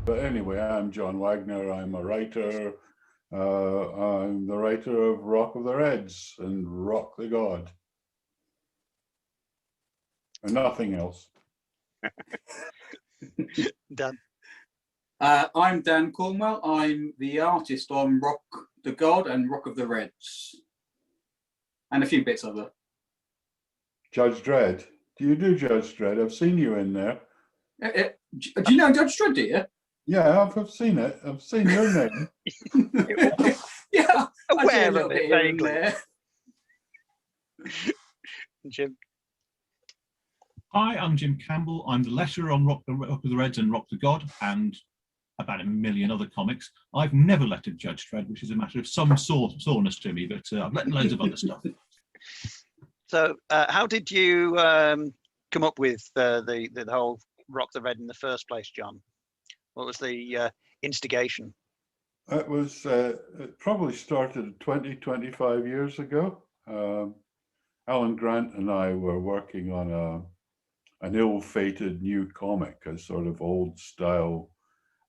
But anyway, I'm John Wagner. I'm a writer. I'm the writer of Rock of the Reds and Rock the God. And nothing else. Dan. I'm Dan Cornwell. I'm the artist on Rock the God and Rock of the Reds. And a few bits other. Judge Dredd. Do you do Judge Dredd? I've seen you in there. Do you know Judge Dredd, do you? Yeah, I've seen it. I've seen your name. Yeah, Aware I do a little of it bit here and vaguely. there. Jim. Hi, I'm Jim Campbell. I'm the letterer on Rock of the Reds and Rock the God and about a million other comics. I've never lettered Judge Dredd, which is a matter of some soreness to me, but I've lettered loads of other stuff. So how did you come up with the whole Rock the Red in the first place, John? What was the instigation? It was, it probably started 25 years ago. Alan Grant and I were working on an ill-fated new comic, a sort of old style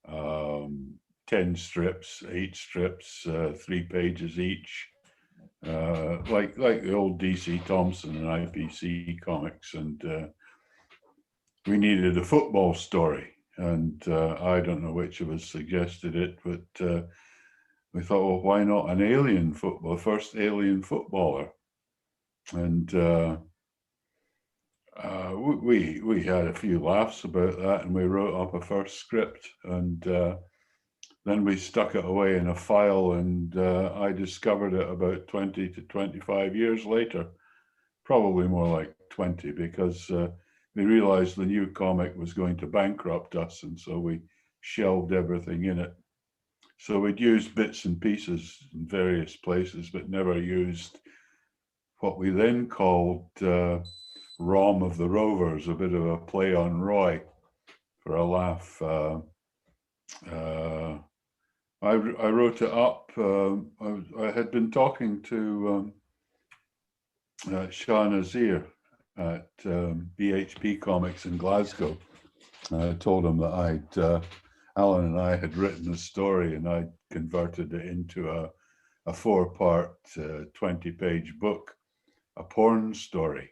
10 strips, 8 strips, 3 pages each, like the old DC Thompson and IPC comics, and we needed a football story, and I don't know which of us suggested it, but we thought, well, why not an alien football, first alien footballer? And we had a few laughs about that, and we wrote up a first script, and then we stuck it away in a file, and I discovered it about 20 to 25 years later, probably more like 20, because we realized the new comic was going to bankrupt us, and so we shelved everything in it. So we'd used bits and pieces in various places, but never used what we then called Rom of the Rovers, a bit of a play on Roy for a laugh. I wrote it up. I had been talking to Shah Nazir at BHP Comics in Glasgow. I told him that Alan and I had written a story, and I converted it into a 4-part, 20-page book, a porn story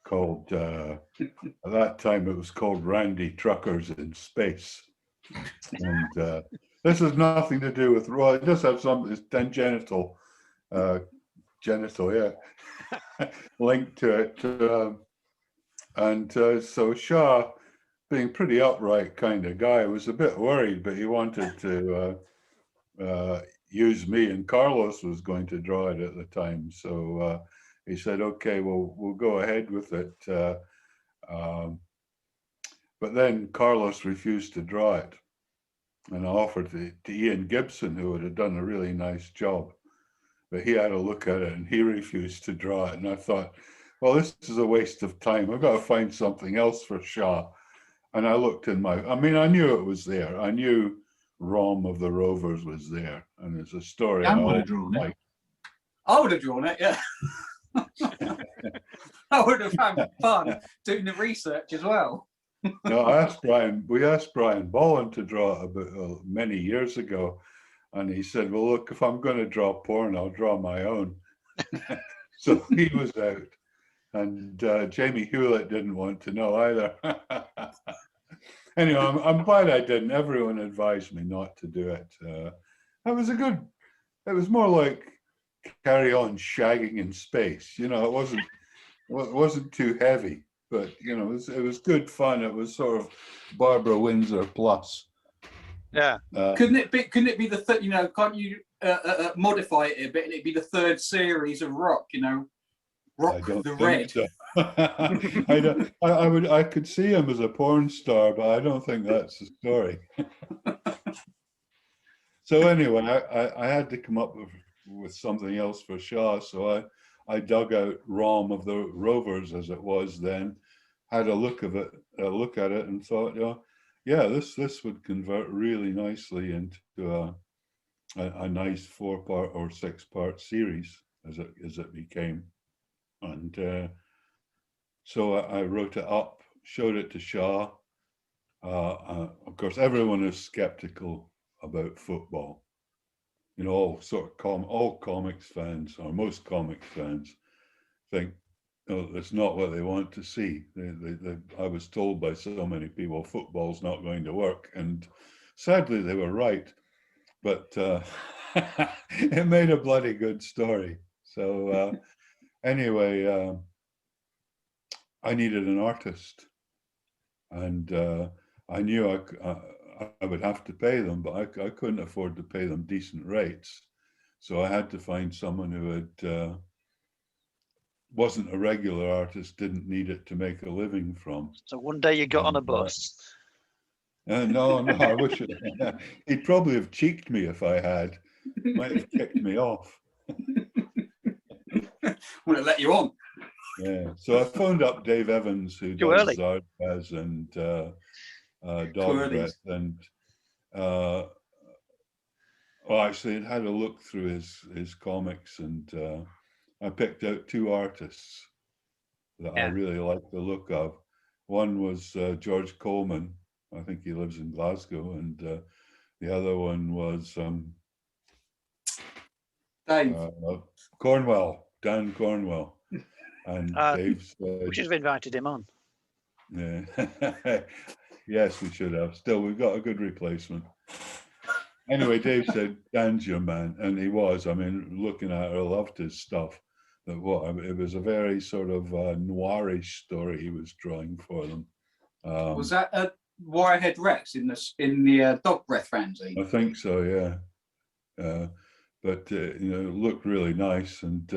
called, at that time it was called Randy Truckers in Space. And this has nothing to do with Roy. It does have some, it's tangential, genital, yeah, linked to it. And so Shah, being pretty upright kind of guy, was a bit worried, but he wanted to use me, and Carlos was going to draw it at the time. So he said, okay, well, we'll go ahead with it. But then Carlos refused to draw it. And I offered it to Ian Gibson, who would have done a really nice job. But he had a look at it and he refused to draw it. And I thought, well, this is a waste of time. I've got to find something else for Shah. And I looked in I knew it was there. I knew Rom of the Rovers was there. And there's a story. Dan would have drawn it. I would have drawn it, yeah. I would have had fun doing the research as well. No, we asked Brian Bolland to draw it about many years ago. And he said, well, look, if I'm going to draw porn, I'll draw my own. So he was out. And Jamie Hewlett didn't want to know either. Anyway, I'm glad I didn't. Everyone advised me not to do it. It was more like Carry On shagging in space. You know, it wasn't too heavy, but you know, it was good fun. It was sort of Barbara Windsor plus. Yeah. Couldn't it be the third? You know, can't you modify it a bit and it'd be the third series of Rock? You know, Rock the Red. So. I could see him as a porn star, but I don't think that's the story. So anyway, I had to come up with something else for Shah, so I dug out Rom of the Rovers, as it was then, had a look at it, and thought, yeah, this would convert really nicely into a nice 4-part or 6-part series. as it became. And so I wrote it up, showed it to Shaw. Of course, everyone is skeptical about football. You know, all comics fans, or most comics fans, think, no, that's not what they want to see. I was told by so many people, football's not going to work, and sadly they were right. But it made a bloody good story. So anyway, I needed an artist, and I knew I would have to pay them, but I couldn't afford to pay them decent rates. So I had to find someone who had wasn't a regular artist, didn't need it to make a living from. So one day you got on a bus. No, I wish he'd probably have cheeked me if I had. Might have kicked me off. Wouldn't have let you on. Yeah. So I phoned up Dave Evans, who does Art Jazz and Dog Breath, and well, actually, it had a look through his comics, and I picked out two artists that I really liked the look of. One was George Coleman. I think he lives in Glasgow, and the other one was Dave Cornwell, Dan Cornwell. And Dave said, we should have invited him on. Yeah. Yes, we should have. Still, we've got a good replacement. Anyway, Dave said, Dan's your man. And he was. I mean, looking at it, I loved his stuff. It was a very sort of noirish story he was drawing for them. Was that Wirehead Rex in the Dog Breath fanzine? I think so, yeah. But you know, it looked really nice, and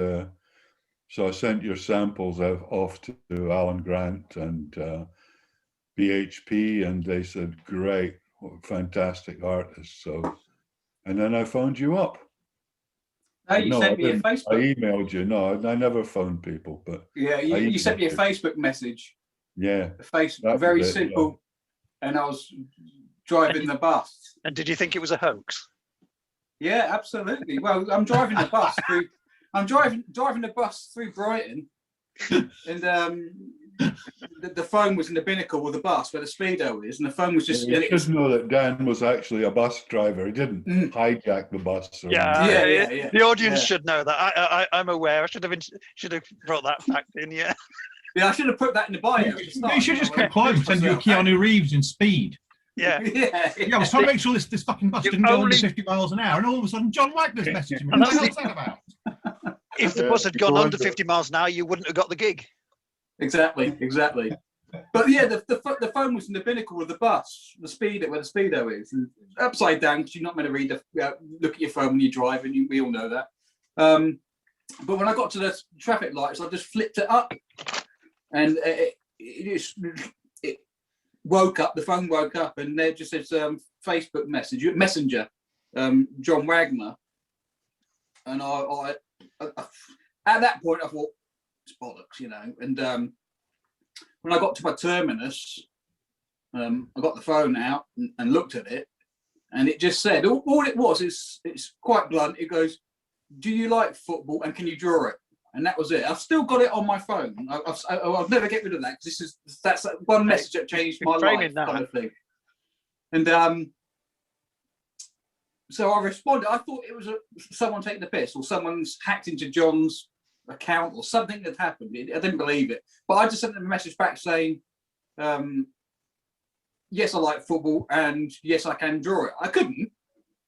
so I sent your samples off to Alan Grant and BHP, and they said, "Great, what a fantastic artist." So, and then I phoned you up. No, you sent me a Facebook. I emailed you. No, I never phoned people, but yeah, you sent me a Facebook message. Yeah, very simple. Yeah. And I was driving the bus. And did you think it was a hoax? Yeah, absolutely. Well, I'm driving the bus through. I'm driving the bus through Brighton, and the phone was in the binnacle with the bus where the speedo is, and the phone was just. You should know that Dan was actually a bus driver. He didn't hijack the bus. Yeah. The audience should know that. I'm aware. I should have brought that fact in. Yeah. Yeah, I should have put that in the bio. You should just keep quiet and pretend you were Keanu Reeves in Speed. Yeah. I was trying to make sure this fucking bus didn't go under 50 miles an hour, and all of a sudden John Wagner's messaging me. What the hell's that about? If the bus had gone under 50 miles an hour, you wouldn't have got the gig. Exactly. But yeah, the phone was in the binnacle of the bus, where the speedo is, and upside down because you're not meant to look at your phone when you drive, and we all know that. But when I got to the traffic lights, I just flipped it up, and it woke up. The phone woke up, and there just says Facebook messenger, John Wagner, and I at that point I thought it's bollocks, you know. And when I got to my terminus, I got the phone out and looked at it, and it just said all it was is it's quite blunt. It goes, "Do you like football and can you draw it?" And that was it. I've still got it on my phone. I'll never get rid of that because that's one message that changed my life, kind of thing. And so I responded. I thought it was someone taking the piss, or someone's hacked into John's account, or something had happened. I didn't believe it, but I just sent them a message back saying, "Yes, I like football, and yes, I can draw it." I couldn't,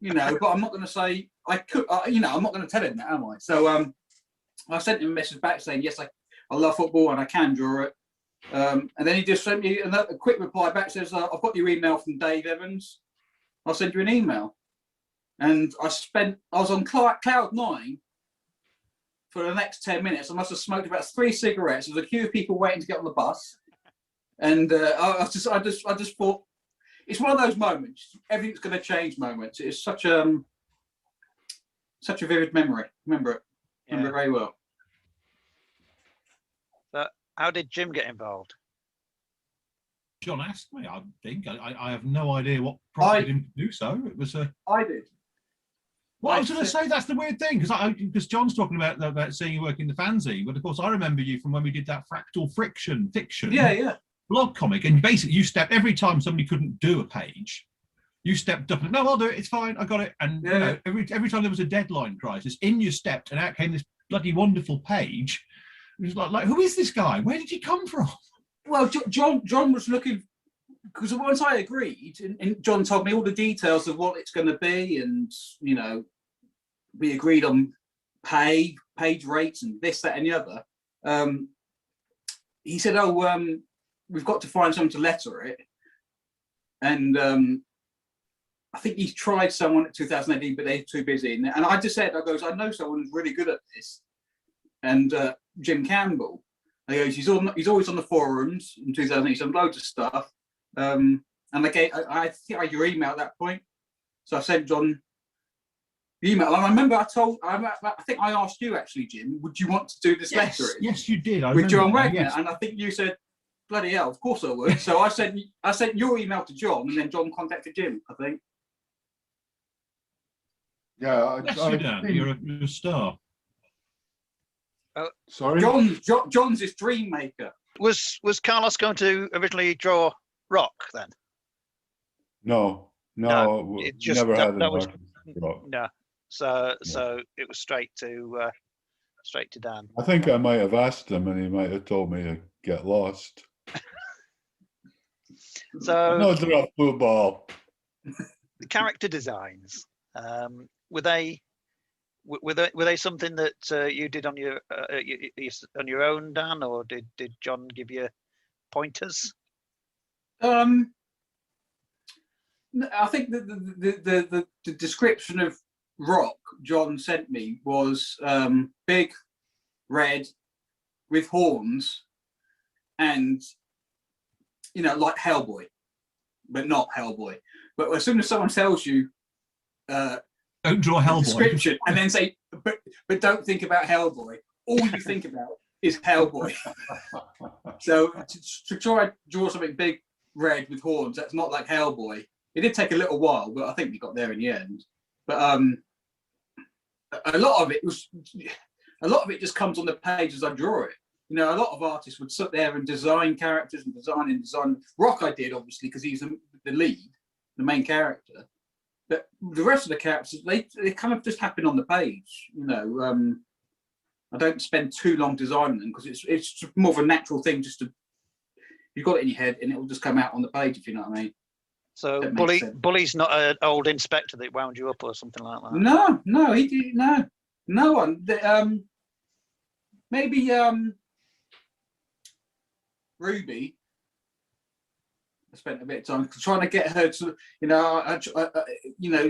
you know, but I'm not going to say I could. You know, I'm not going to tell him that, am I? So I sent him a message back saying, "Yes, I love football and I can draw it." And then he just sent me a quick reply back, says, "I've got your email from Dave Evans. I'll send you an email." And I was on cloud 9 for the next 10 minutes. I must have smoked about 3 cigarettes. There was a queue of people waiting to get on the bus. And I just thought, it's one of those moments, everything's going to change moments. It's such a vivid memory. Remember it very well. But how did Jim get involved? John asked me. I think I have no idea what prompted him to do so. It was I did. Well, I was going to say that's the weird thing because John's talking about seeing you work in the fanzine, but of course I remember you from when we did that Fractal Fiction Yeah. blog comic, and basically you stepped every time somebody couldn't do a page, you stepped up and no, I'll do it. It's fine, I got it. And you know, every time there was a deadline crisis, in you stepped, and out came this bloody wonderful page. It was like who is this guy? Where did he come from? Well, John was looking, because once I agreed, and John told me all the details of what it's going to be, and you know, we agreed on page rates, and this, that, and the other. He said, "Oh, we've got to find someone to letter it," and I think he's tried someone at 2018, but they're too busy. And I just said, I know someone who's really good at this, and Jim Campbell. I goes, he's always on the forums in 2008. He's done loads of stuff. And I think I had your email at that point, so I sent John the email. And I remember I think I asked you actually, Jim, would you want to do this lettering? Yes, you did. With John Wagner, yes. And I think you said, bloody hell, of course I would. So I sent your email to John, and then John contacted Jim, I think. Yeah, you're a star. Sorry, John's his dream maker. Was Carlos going to originally draw Rock then? No, it just never had that an was artist Rock. no. So it was straight to Dan. I think I might have asked him, and he might have told me to get lost. So No drop football. the character designs, were they something that you did on your own, Dan, or did John give you pointers? I think the description of Rock John sent me was big, red, with horns, and you know, like Hellboy, but not Hellboy. But as soon as someone tells you, don't draw Hellboy, description, and then say, but don't think about Hellboy. All you think about is Hellboy. So to try and draw something big, red with horns, that's not like Hellboy. It did take a little while, but I think we got there in the end. But a lot of it just comes on the page as I draw it. You know, a lot of artists would sit there and design characters and design. Rock I did, obviously, because he's the lead, the main character. But the rest of the characters, they kind of just happen on the page. You know, I don't spend too long designing them because it's more of a natural thing. Just to, you've got it in your head and it will just come out on the page, if you know what I mean. So Bully's not an old inspector that wound you up or something like that. No, he did no one. Maybe Ruby. I spent a bit of time trying to get her to, you know,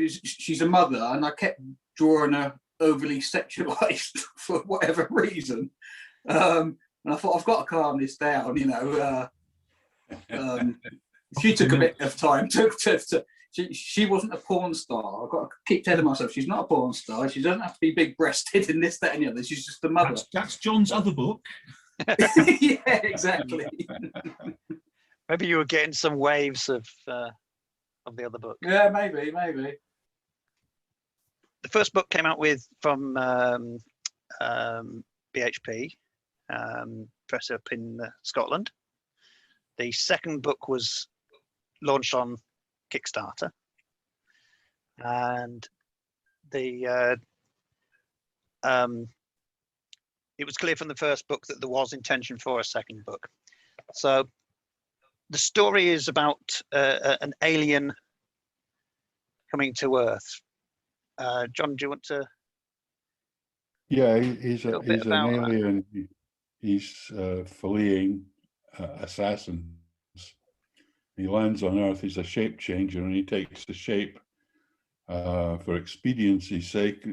she's a mother, and I kept drawing her overly sexualized for whatever reason. And I thought, I've got to calm this down, you know. She took a bit of time she wasn't a porn star. I've got to keep telling myself she's not a porn star. She doesn't have to be big breasted and this, that, and the other. She's just a mother. That's John's other book. Yeah, exactly. Maybe you were getting some waves of the other book. Yeah, maybe. The first book came out from BHP, press up in Scotland. The second book was launched on Kickstarter, and it was clear from the first book that there was intention for a second book. So the story is about an alien coming to Earth. John, do you want to? Yeah, he's an alien. That? He's fleeing assassins. He lands on Earth. He's a shape changer, and he takes the shape for expediency's sake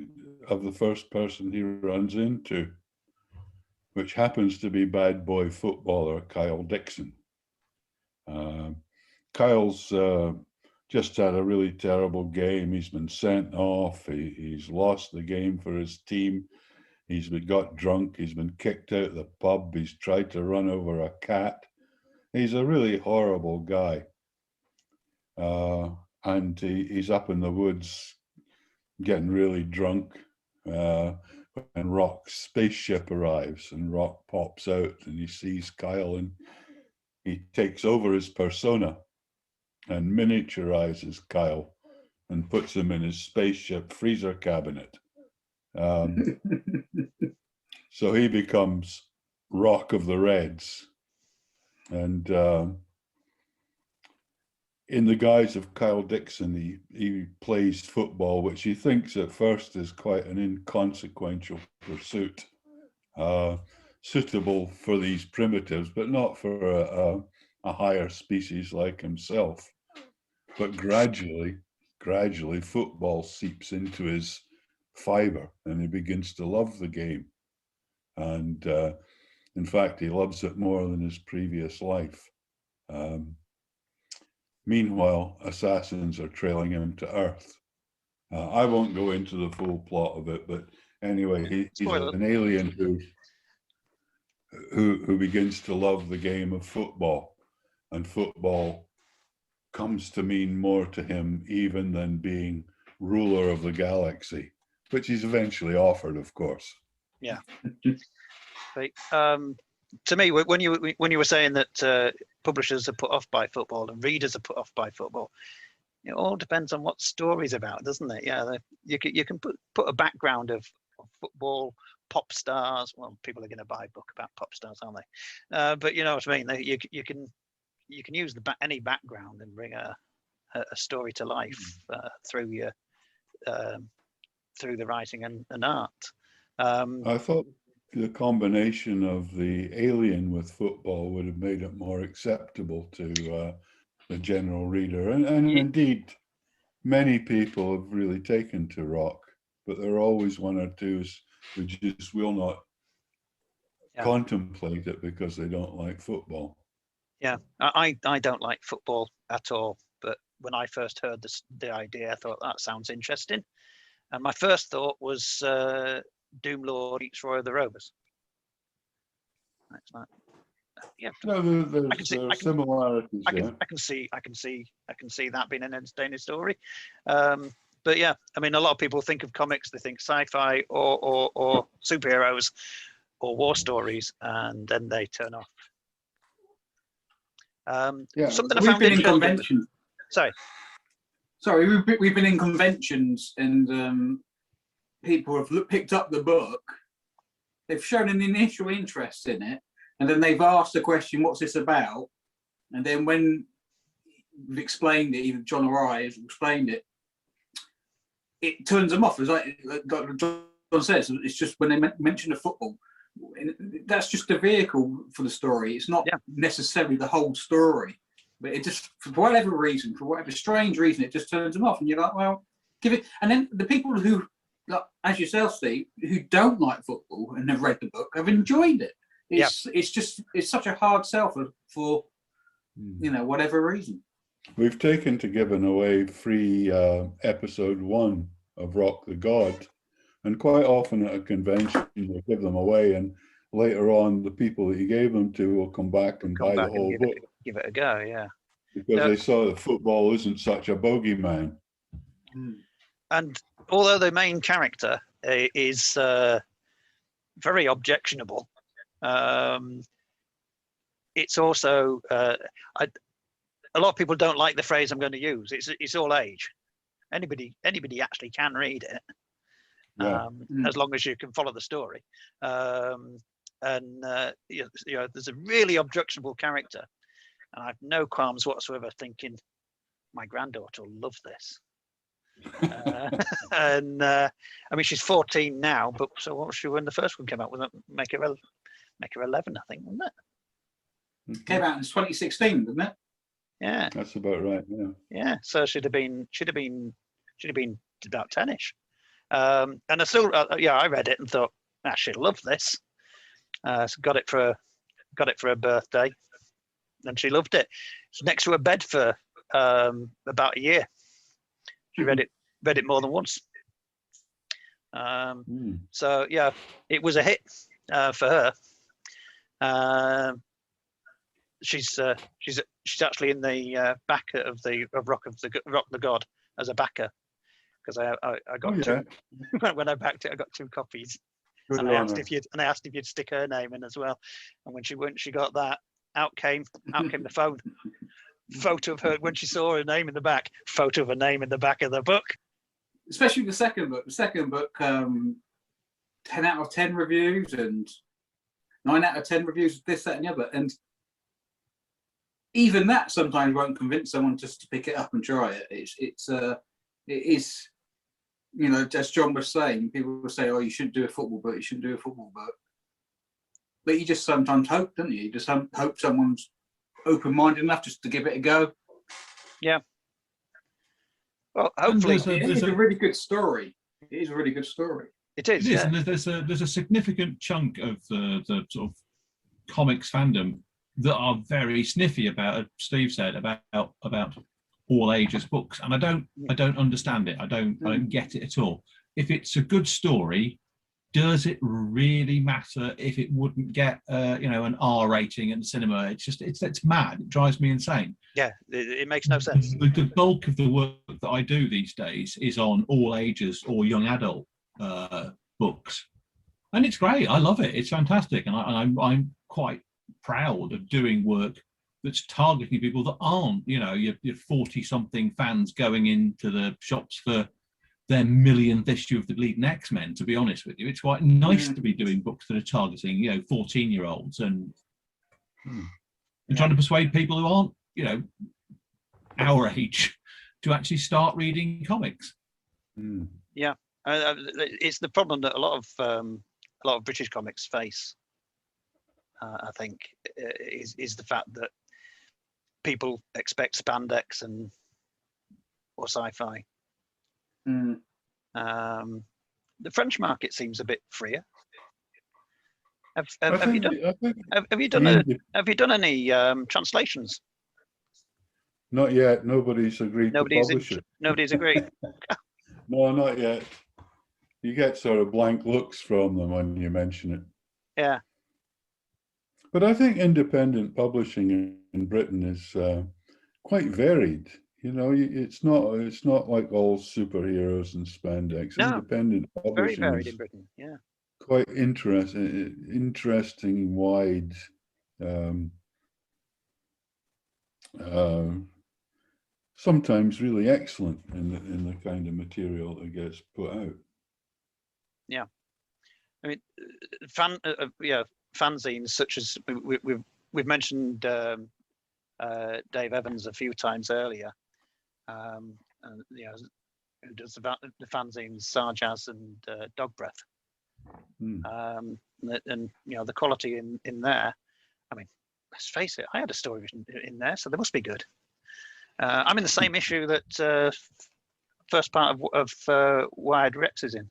of the first person he runs into, which happens to be bad boy footballer Kyle Dixon. Kyle's just had a really terrible game. He's been sent off. He's lost the game for his team. He's got drunk. He's been kicked out of the pub. He's tried to run over a cat. He's a really horrible guy. And he's up in the woods getting really drunk, and Rock's spaceship arrives, and Rock pops out and he sees Kyle, and he takes over his persona and miniaturizes Kyle and puts him in his spaceship freezer cabinet. So he becomes Rock of the Reds, and in the guise of Kyle Dixon, he plays football, which he thinks at first is quite an inconsequential pursuit, suitable for these primitives, but not for a higher species like himself. But gradually, football seeps into his fiber, and he begins to love the game. And in fact, he loves it more than his previous life. Meanwhile, assassins are trailing him to Earth. I won't go into the full plot of it, but anyway, he's an alien who begins to love the game of football, and football comes to mean more to him even than being ruler of the galaxy, which he's eventually offered, of course. Yeah. Right. To me, when you were saying that publishers are put off by football and readers are put off by football, it all depends on what story's about, doesn't it? Yeah, you can put a background of football, pop stars. Well, people are going to buy a book about pop stars, aren't they? But you know what I mean. You can use any background and bring a story to life through the writing and art. I thought the combination of the alien with football would have made it more acceptable to the general reader. And indeed, many people have really taken to Rock, but there are always one or two who just will not contemplate it because they don't like football. Yeah, I don't like football at all. But when I first heard the idea, I thought that sounds interesting. And my first thought was Doomlord eats Roy of the Rovers. That's that. Yeah, no, there's similarities. I can see that being an entertaining story. But yeah, I mean, a lot of people think of comics, they think sci-fi or superheroes or war stories, and then they turn off. Something I found in conventions. Sorry, we've been in conventions, and people have picked up the book. They've shown an initial interest in it, and then they've asked the question, "What's this about?" And then when we've explained it, either John or I has explained it, it turns them off. As John says, it's just when they mention the football, that's just a vehicle for the story. It's not necessarily the whole story, but it just, for whatever reason, for whatever strange reason, it just turns them off. And you're like, well, give it. And then the people who, like, as yourself, Steve, who don't like football and have read the book, have enjoyed it. It's such a hard sell for whatever reason. We've given away free episode 1 of Rock the God, and quite often at a convention they give them away, and later on the people that you gave them to will come back and buy the whole book. Give it a go, yeah. Because they saw that football isn't such a bogeyman. And although the main character is very objectionable, it's also a lot of people don't like the phrase I'm going to use. It's all age. Anybody actually can read it, as long as you can follow the story. There's a really objectionable character, and I've no qualms whatsoever thinking my granddaughter will love this. I mean, she's 14 now, but so what was she when the first one came out? Was it make her 11, I think, wasn't it? Came out in 2016, didn't it? Yeah, that's about right. Yeah. So she'd have been about 10ish. And I still, I read it and thought, she'll love this. So got it for her birthday, and she loved it. It's next to her bed for about a year. She read it more than once. So yeah, it was a hit for her. She's actually in the backer of Rock the God as a backer, because I got Oh, yeah. two. When I backed it, I got 2 copies. Good And I on asked her. if you'd stick her name in as well. And when she got that, out came the phone. Photo of her when she saw her name in the back. Photo of her name in the back of the book. Especially the second book. The second book, 10 out of 10 reviews and 9 out of 10 reviews of this, that, and the other. And even that sometimes won't convince someone just to pick it up and try it. It is, you know, as John was saying, people will say, "Oh, you shouldn't do a football book. You shouldn't do a football book." But you just sometimes hope, don't you? You just hope someone's open-minded enough just to give it a go. Yeah. Well, hopefully It is a really good story. It is a really good story. it is. It is, Yeah. and there's a significant chunk of the sort of comics fandom that are very sniffy about, as Steve said, about all ages books, and I don't understand it. I don't get it at all. If it's a good story, does it really matter if it wouldn't get an R rating in the cinema? It's mad. It drives me insane. Yeah, it makes no sense. The bulk of the work that I do these days is on all ages or young adult books, and it's great. I love it. It's fantastic, and I'm quite proud of doing work that's targeting people that aren't, your 40-something fans going into the shops for their millionth issue of the bleeding X-Men. To be honest with you, it's quite nice to be doing books that are targeting 14-year-olds and trying to persuade people who aren't our age to actually start reading comics. Yeah, it's the problem that a lot of British comics face. I think is the fact that people expect spandex or sci-fi. The French market seems a bit freer. Have you done any translations? Not yet. Nobody's agreed to publish it. Nobody's agreed. No, not yet. You get sort of blank looks from them when you mention it. Yeah. But I think independent publishing in Britain is quite varied. It's not like all superheroes and spandex. No, Independent publishing very varied is in Britain. Yeah. quite interesting, wide. Sometimes really excellent in the kind of material that gets put out. Yeah, I mean, fanzines such as we've mentioned Dave Evans a few times earlier, and who does about the fanzines Sarjaz and Dog Breath, and the quality in there. I mean, let's face it, I had a story in there, so they must be good. I'm in the same issue that first part of Wired Rex is in.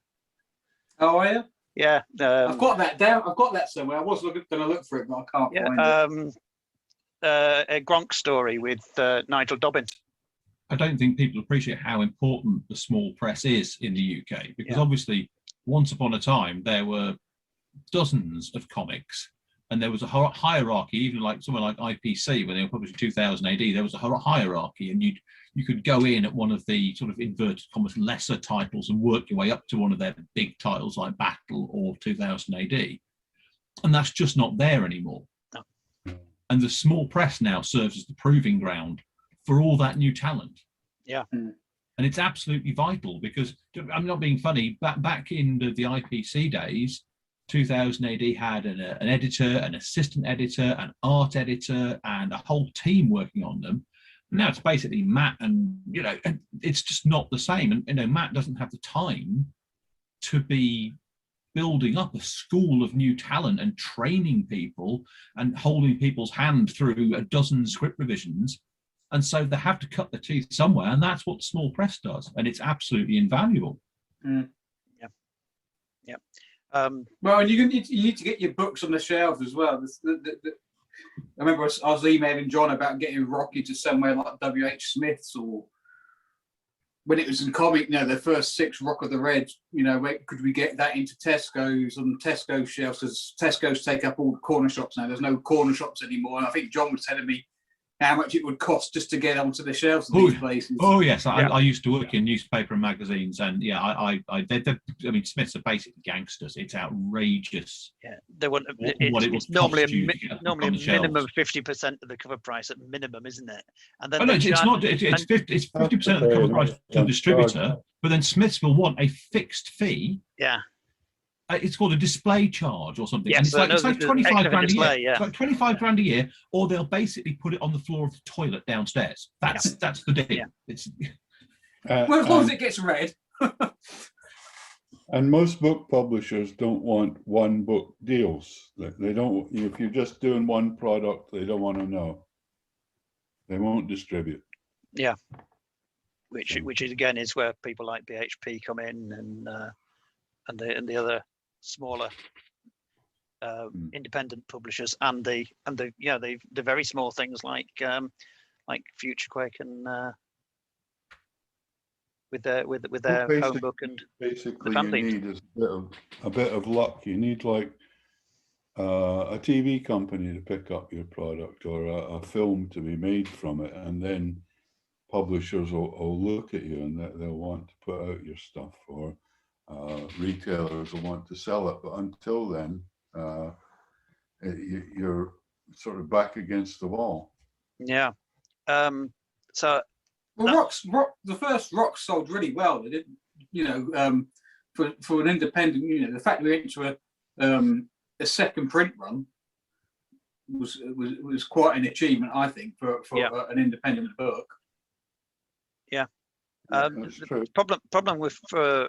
Oh, are you? Yeah. I've got that down. I've got that somewhere. I was going to look for it, but I can't find it. A Gronk story with Nigel Dobbin. I don't think people appreciate how important the small press is in the UK, because obviously once upon a time there were dozens of comics, and there was a hierarchy. Even like someone like IPC, when they were published in 2000 AD, there was a hierarchy, and you could go in at one of the sort of inverted commas lesser titles and work your way up to one of their big titles like Battle or 2000 AD, and that's just not there anymore. No. And the small press now serves as the proving ground for all that new talent. Yeah. And it's absolutely vital, because I'm not being funny. Back in the IPC days, 2000 AD had an editor, an assistant editor, an art editor, and a whole team working on them. Now it's basically Matt, and it's just not the same. And Matt doesn't have the time to be building up a school of new talent and training people and holding people's hand through a dozen script revisions. And so they have to cut their teeth somewhere, and that's what the small press does, and it's absolutely invaluable. Yeah. Well, and you need to get your books on the shelves as well. I remember I was emailing John about getting Rocky to somewhere like W.H. Smith's, or when it was in comic, the first 6 Rock of the Red, where could we get that into Tesco's, on Tesco shelves? Because Tesco's take up all the corner shops now. There's no corner shops anymore. And I think John was telling me how much it would cost just to get onto the shelves of these places. Oh yes, I used to work in newspaper and magazines, and yeah, I mean, Smiths are basically gangsters. It's outrageous. Yeah, they want it's normally normally a minimum of 50% of the cover price at minimum, isn't it? And then it's not. It's 50% of the cover price to the distributor, but then Smiths will want a fixed fee. Yeah. It's called a display charge or something. Yes, and it's like 25 grand a year. Yeah. It's like 25 grand a year, or they'll basically put it on the floor of the toilet downstairs. That's the deal. Yeah. It's well, as long as it gets read. And most book publishers don't want one book deals. They don't. If you're just doing one product, they don't want to know. They won't distribute. Yeah. Which is again is where people like BHP come in, and the other smaller independent publishers, and the very small things like FutureQuake and with their home book and basically you need is a bit of luck. You need like a TV company to pick up your product, or a film to be made from it, and then publishers will look at you and they'll want to put out your stuff, or retailers will want to sell it. But until then, you're sort of back against the wall. Yeah. So the first Rocks sold really well. They didn't, for an independent, the fact we went to a second print run was quite an achievement, I think, for an independent book. Yeah. The problem with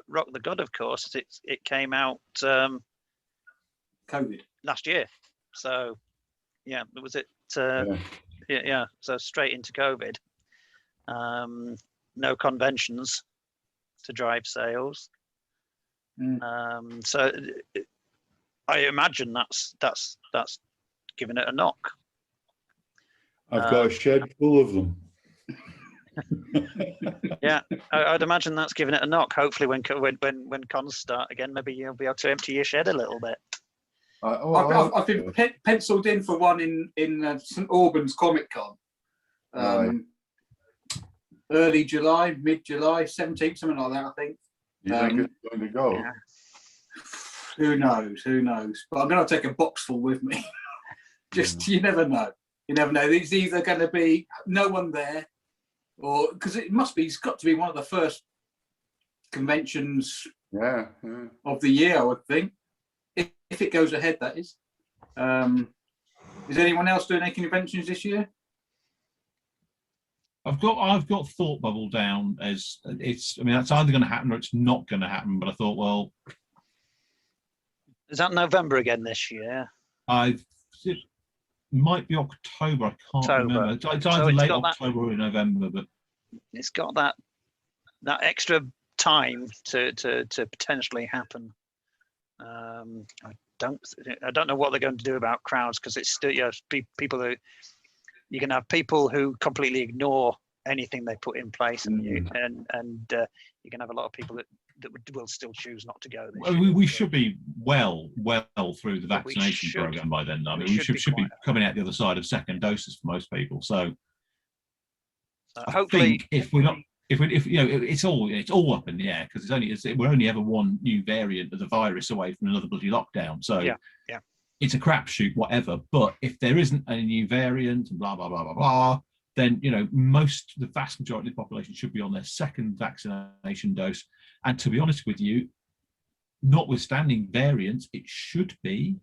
Rock the God, of course, is it came out COVID last year. So yeah, was it? Yeah. So straight into COVID. No conventions to drive sales. So I imagine that's giving it a knock. I've got a shed full of them. Yeah, I'd imagine that's giving it a knock. Hopefully, when cons start again, maybe you'll be able to empty your shed a little bit. I've been penciled in for one in St Albans Comic Con, early July, mid-July, 17th, something like that, I think. You think it's going to go? Yeah. Who knows? But I'm going to take a box full with me. You never know. It's either going to be no one there, or because it's got to be one of the first conventions of the year, I would think, if it goes ahead, that is. Is anyone else doing any conventions this year? I've got Thought Bubble down as it's. I mean, that's either going to happen or it's not going to happen. But I thought, well, is that November again this year? It might be October. I can't remember. It's either late October or November, but it's got that extra time to potentially happen. I don't know what they're going to do about crowds, because it's still people who you can have people who completely ignore anything they put in place, and you can have a lot of people that will still choose not to go. We should be well through the vaccination program by then. I mean, we should be coming out the other side of second doses for most people. So hopefully, I think if it's all up in the air, because we're only ever one new variant of the virus away from another bloody lockdown. So it's a crapshoot, whatever. But if there isn't a new variant and blah blah blah blah blah, then the vast majority of the population should be on their second vaccination dose. And to be honest with you, notwithstanding variants, it should be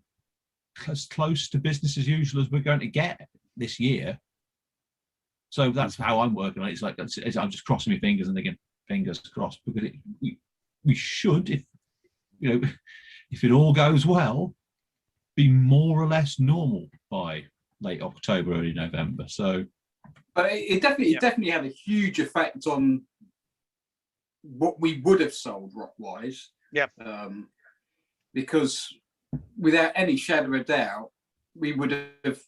as close to business as usual as we're going to get this year. So that's how I'm working on it. It's like I'm just crossing my fingers and thinking, fingers crossed, because we should, if it all goes well, be more or less normal by late October, early November. So, but it definitely had a huge effect on what we would have sold rock-wise. Yeah. Because without any shadow of doubt, we would have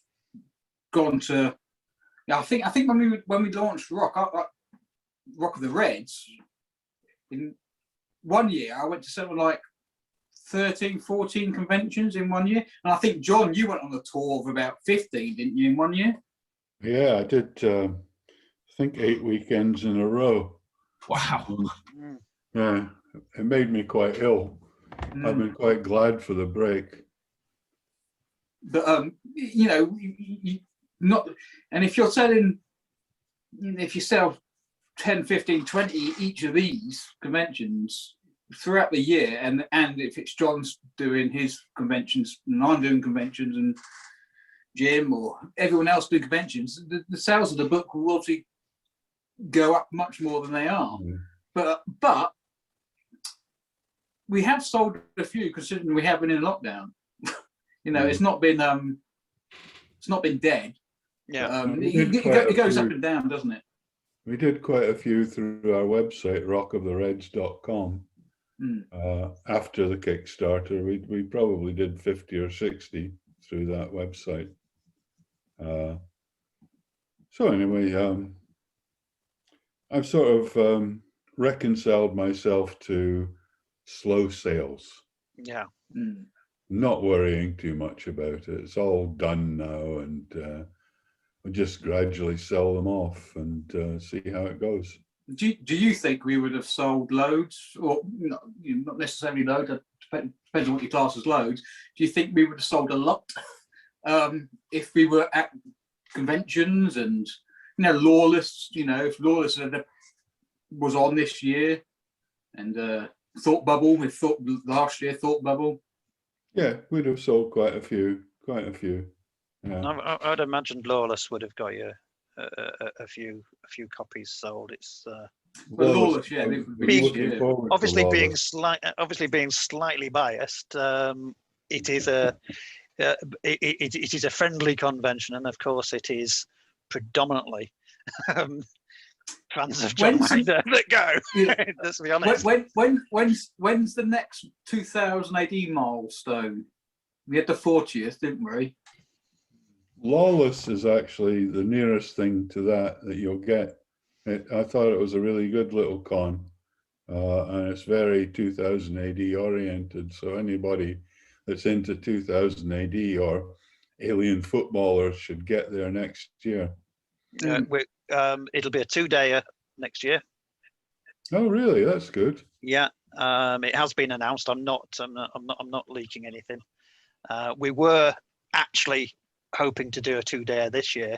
gone to. I think when we launched Rock of the Reds, in 1 year I went to something like 13, 14 conventions in 1 year. And I think, John, you went on a tour of about 15, didn't you, in 1 year? Yeah, I did. I think 8 weekends in a row. Wow. Mm. Yeah, it made me quite ill. I've been quite glad for the break. But not, and if you're selling, if you sell 10, 15, 20 each of these conventions throughout the year, and if it's John's doing his conventions and I'm doing conventions and Jim or everyone else doing conventions, the sales of the book will obviously go up much more than they are. Yeah. But we have sold a few, considering we have been in lockdown. It's not been dead. Yeah. It goes up and down, doesn't it? We did quite a few through our website, rockofthereds.com. After the Kickstarter, we probably did 50 or 60 through that website. So anyway, I've sort of reconciled myself to slow sales. Yeah. Not worrying too much about it. It's all done now, and we'll just gradually sell them off and see how it goes. Do you think we would have sold loads, or not necessarily loads? Depends on what you class as loads. Do you think we would have sold a lot if we were at conventions and Lawless? If Lawless was on this year, and Thought Bubble, we thought last year Thought Bubble. Yeah, we'd have sold quite a few. Yeah. I'd imagine Lawless would have got you a few copies sold. It's Lawless, yeah. Obviously being slightly biased. It is a friendly convention, and of course it is predominantly fans of John Wagner that go. Yeah. Let's be honest. When's the next 2000 AD milestone? We had the 40th, didn't we? Lawless is actually the nearest thing to that you'll get. I thought it was a really good little con, and it's very 2000 AD oriented. So anybody that's into 2000 AD or alien footballers should get there next year. It'll be a 2-dayer next year. Oh, really? That's good. Yeah, it has been announced. I'm not leaking anything. We were actually hoping to do a 2-dayer this year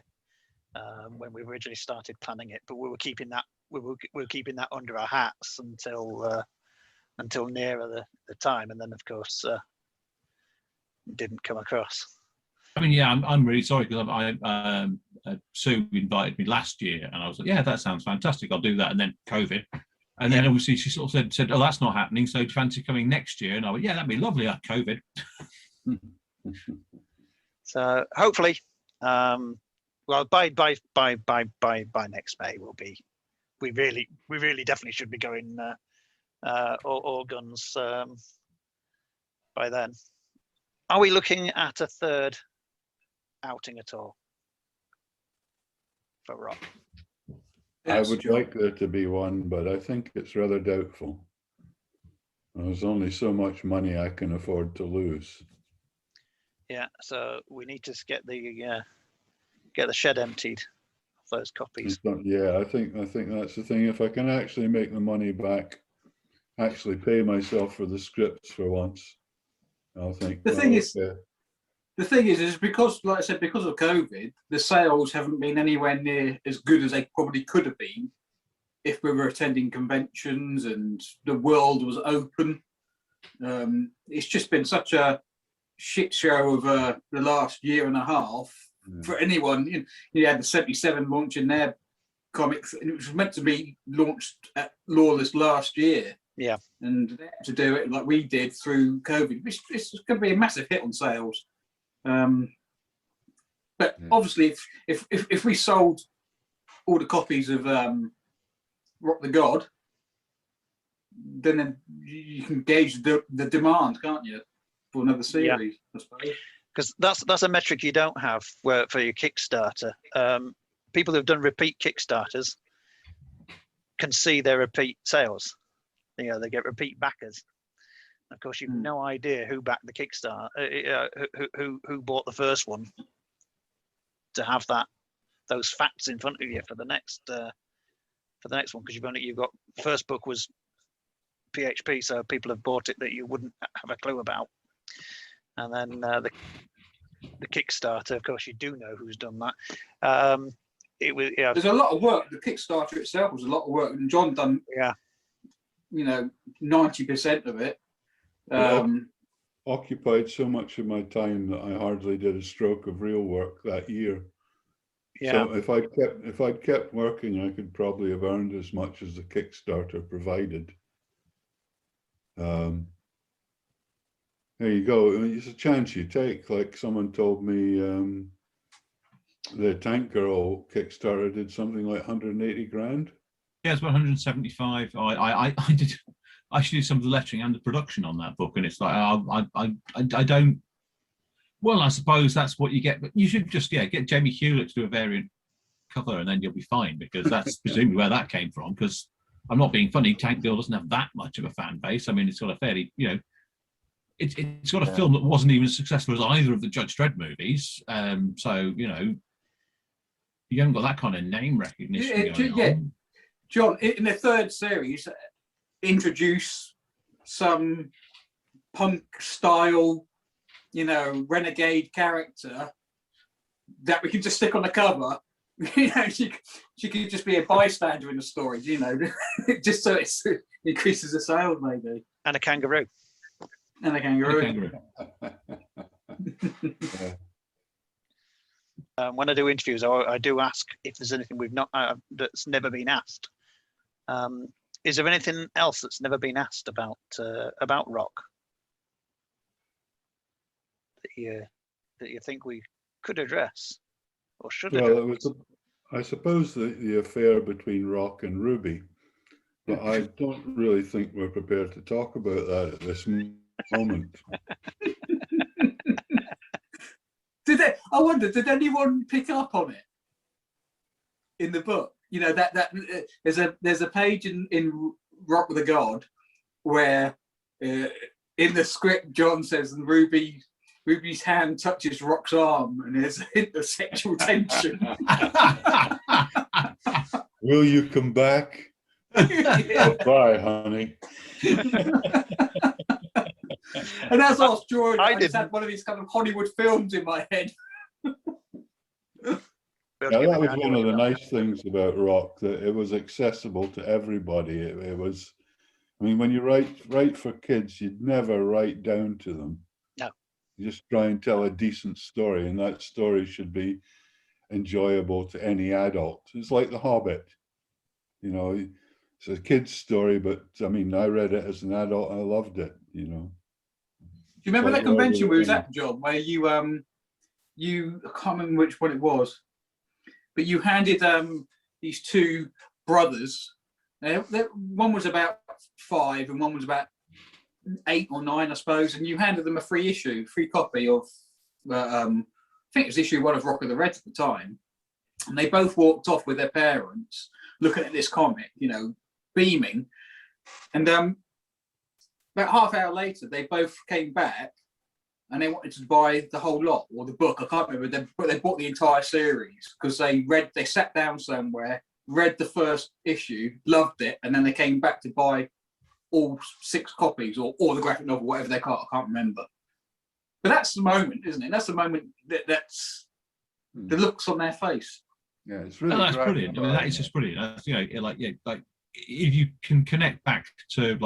when we originally started planning it, but we were keeping that under our hats until nearer the time, and then of course didn't come across. I mean, yeah, I'm really sorry because Sue invited me last year, and I was like, yeah, that sounds fantastic. I'll do that, and then COVID, and then obviously she sort of said, oh, that's not happening. So do you fancy coming next year? And I went, yeah, that'd be lovely. COVID. So hopefully, well, by next May we really definitely should be going all guns by then. Are we looking at a third outing at all for Rock? I would like there to be one, but I think it's rather doubtful. There's only so much money I can afford to lose. Yeah, so we need to get the shed emptied of those copies. Yeah, I think that's the thing. If I can actually make the money back, actually pay myself for the scripts for once, I'll think. The thing is because, like I said, because of COVID, the sales haven't been anywhere near as good as they probably could have been if we were attending conventions and the world was open. It's just been such a shit show of the last year and a half for anyone. You had the 77 launching their comics, and it was meant to be launched at Lawless last year. Yeah, and to do it like we did through COVID, it's going to be a massive hit on sales. But obviously, if we sold all the copies of Rock the God, then you can gauge the demand, can't you, for another series? I suppose. Because that's a metric you don't have for your Kickstarter. People who've done repeat Kickstarters can see their repeat sales. They get repeat backers. Of course, you've no idea who backed the Kickstarter, who bought the first one to have that those facts in front of you for the next one, because you've got first book was PHP, so people have bought it that you wouldn't have a clue about, and then the Kickstarter, of course, you do know who's done that. It was, yeah. There's a lot of work. The Kickstarter itself was a lot of work, and John done, 90% of it. Occupied so much of my time that I hardly did a stroke of real work that year. Yeah. So if I'd kept working, I could probably have earned as much as the Kickstarter provided. There you go. I mean, it's a chance you take. Like someone told me, the Tank Girl Kickstarter did something like 180 grand. Yeah, it's about 175. I did. I actually did some of the lettering and the production on that book, and it's like I don't. Well, I suppose that's what you get, but you should just get Jamie Hewlett to do a variant cover, and then you'll be fine, because that's presumably where that came from. Because I'm not being funny, Tank Girl doesn't have that much of a fan base. I mean, it's got a fairly, it's got a film that wasn't even as successful as either of the Judge Dredd movies. So you haven't got that kind of name recognition going on. John, in the third series, introduce some punk style, renegade character that we can just stick on the cover. She could just be a bystander in the story, just so it increases the sales, maybe. And a kangaroo. And a kangaroo. When I do interviews, I do ask if there's anything we've not that's never been asked. Is there anything else that's never been asked about rock that you think we could address or should address? I suppose the affair between Rock and Ruby, but I don't really think we're prepared to talk about that at this moment. I wonder, did anyone pick up on it in the book? That there's a page in Rock with a God where in the script John says, and Ruby's hand touches Rock's arm, and there's a hint of sexual tension. Will you come back? Bye, honey. And as I was drawing, I just had one of these kind of Hollywood films in my head. Yeah, that was one of the nice things about Rock, that it was accessible to everybody. It was, I mean, when you write for kids, you'd never write down to them. No. You just try and tell a decent story, and that story should be enjoyable to any adult. It's like The Hobbit. It's a kid's story, but I mean, I read it as an adult and I loved it, Do you remember that convention we was at, John, where you I can't remember which one it was, but you handed these two brothers, one was about 5 and one was about 8 or 9, I suppose, and you handed them a free copy of, I think it was issue 1 of Rock of the Red at the time, and they both walked off with their parents looking at this comic, beaming, and about half an hour later they both came back and they wanted to buy the whole lot, or the book, I can't remember, but they bought the entire series because they sat down somewhere, read the first issue, loved it, and then they came back to buy all 6 copies or the graphic novel, whatever they got, I can't remember. But that's the moment, isn't it? That's the moment that's the looks on their face. Yeah, it's really. That's brilliant. I mean, that is just brilliant. That's, like if you can connect back to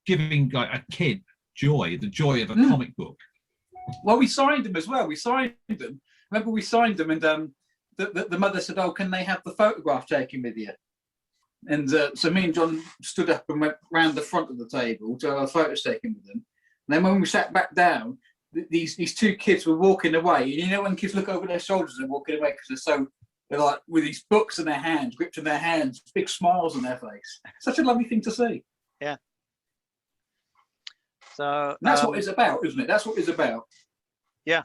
giving a kid the joy of a comic book. Well, we signed them as well. We signed them. Remember, we signed them, and the mother said, "Oh, can they have the photograph taken with you?" And so me and John stood up and went round the front of the table to have our photos taken with them. And then when we sat back down, these 2 kids were walking away. And when kids look over their shoulders and walking away because they're like with these books in their hands, gripped in their hands, big smiles on their face. Such a lovely thing to see. Yeah. So and that's what it's about, isn't it? That's what it's about. Yeah.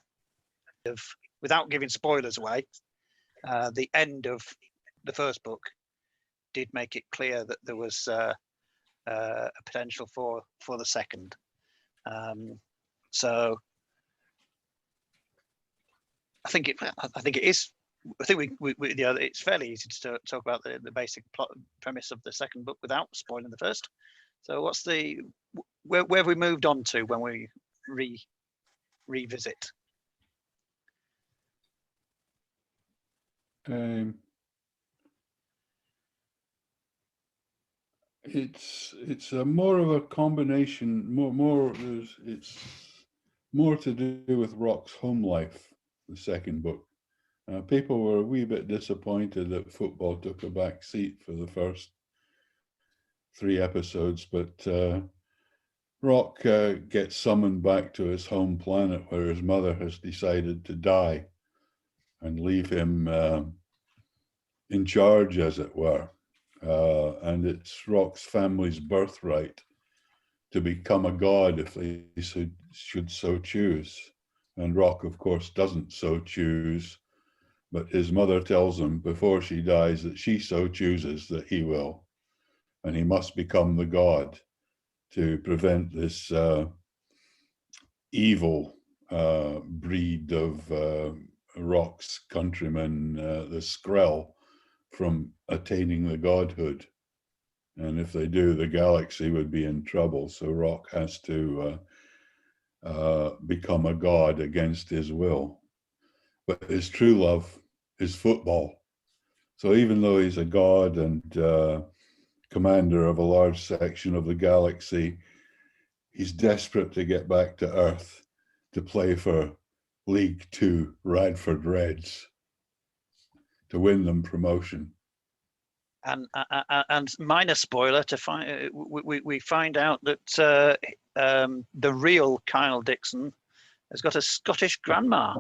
Without giving spoilers away, the end of the first book did make it clear that there was a potential for the second. So I think it is. I think it's fairly easy to talk about the basic plot premise of the second book without spoiling the first. So what's where have we moved on to when we revisit? It's a more of a combination. It's more to do with Rock's home life. The second book. People were a wee bit disappointed that football took a back seat for the first 3 episodes, but Rock gets summoned back to his home planet where his mother has decided to die and leave him in charge, as it were. And it's Rock's family's birthright to become a god if they should so choose. And Rock, of course, doesn't so choose. But his mother tells him before she dies that she so chooses that he will, and he must become the god to prevent this evil breed of Rock's countrymen, the Skrell, from attaining the godhood. And if they do, the galaxy would be in trouble. So Rock has to become a god against his will. But his true love is football. So even though he's a god and commander of a large section of the galaxy, he's desperate to get back to Earth to play for League Two Radford Reds to win them promotion. And minor spoiler to find we find out that the real Kyle Dixon has got a Scottish grandma.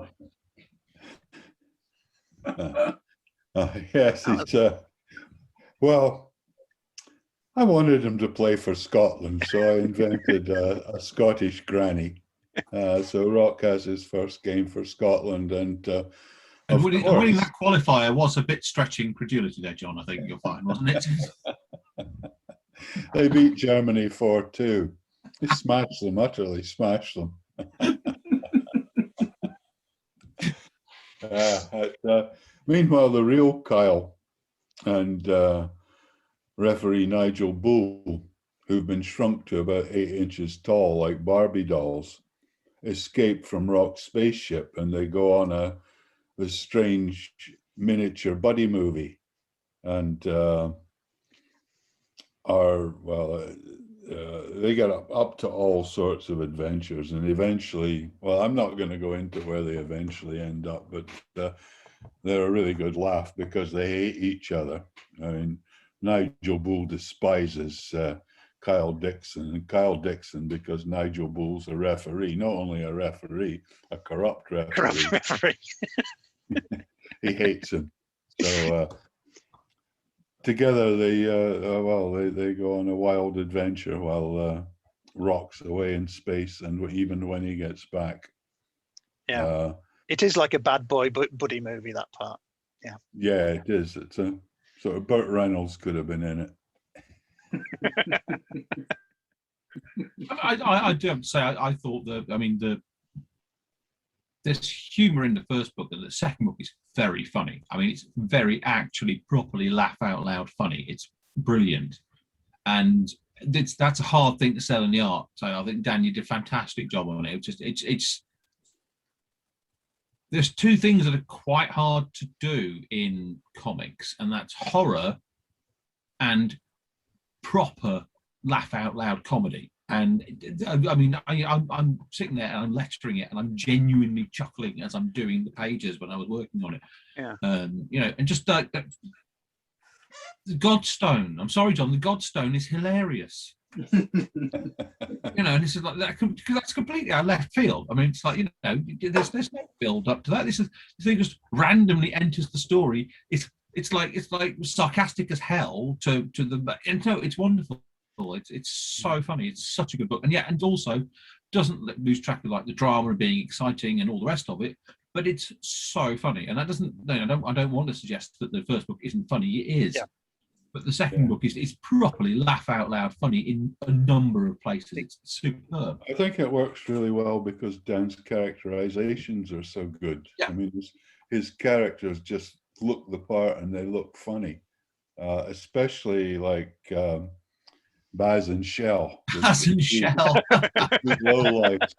Yes, he's well, I wanted him to play for Scotland, so I invented a Scottish granny. So Rock has his first game for Scotland, and winning that qualifier was a bit stretching credulity there, John. I think you'll find, wasn't it? They beat Germany 4-2. They smashed them, utterly smashed them. Meanwhile, the real Kyle and referee Nigel Bull, who've been shrunk to about 8 inches tall like Barbie dolls, escape from Rock's spaceship, and they go on this strange miniature buddy movie, and they get up to all sorts of adventures, and eventually, well, I'm not going to go into where they eventually end up, but they're a really good laugh because they hate each other. I mean, Nigel Bull despises Kyle Dixon, and Kyle Dixon, because Nigel Bull's a referee, not only a referee, a corrupt referee. Corrupt referee. He hates him. So together they go on a wild adventure while Rock's away in space, and even when he gets back. Yeah. It is like a bad boy buddy movie, that part. Yeah. Yeah, it is. It's a sort of Burt Reynolds could have been in it. I do have to say, I thought there's humour in the first book, and the second book is very funny. I mean, it's very actually properly laugh out loud funny. It's brilliant, and that's a hard thing to sell in the art. So I think Dan, you did a fantastic job on it. It's there's 2 things that are quite hard to do in comics, and that's horror and proper laugh out loud comedy. And I mean, I'm sitting there and I'm lecturing it, and I'm genuinely chuckling as I'm doing the pages when I was working on it. Yeah. And just the Godstone. I'm sorry, John. The Godstone is hilarious. And this is like that, because that's completely out of left field. I mean, it's like, there's no build up to that. This thing just randomly enters the story. It's like sarcastic as hell to the, and no, it's wonderful. It's so funny. It's such a good book, and also doesn't lose track of like the drama and being exciting and all the rest of it. But it's so funny, and that doesn't. I don't want to suggest that the first book isn't funny. It is. Yeah. But the second book is properly laugh out loud funny in a number of places. It's superb. I think it works really well because Dan's characterizations are so good. Yeah. I mean, his characters just look the part and they look funny, especially like Baz and Shell. Baz and Shell. The lowlights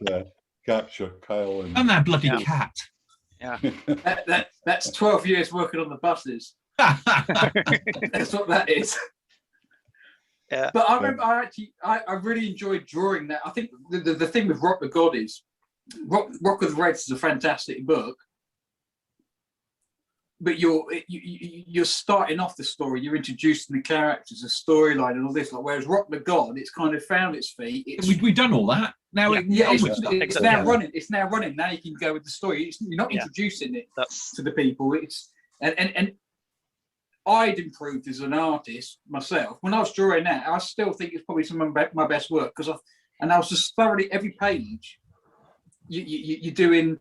that capture Kyle And that bloody cat. Yeah. That's 12 years working on the buses. That's what that is. Yeah. But I remember I really enjoyed drawing that. I think the thing with Rock the God is Rock of the Reds is a fantastic book. But you're starting off the story, you're introducing the characters, the storyline, and all this. Like, whereas Rock the God, it's kind of found its feet. We've done all that. Now it's now running. It's now running. Now you can go with the story. You're not introducing it to the people. And I'd improved as an artist myself. When I was drawing that, I still think it's probably some of my best work because I was just thoroughly every page. You're doing.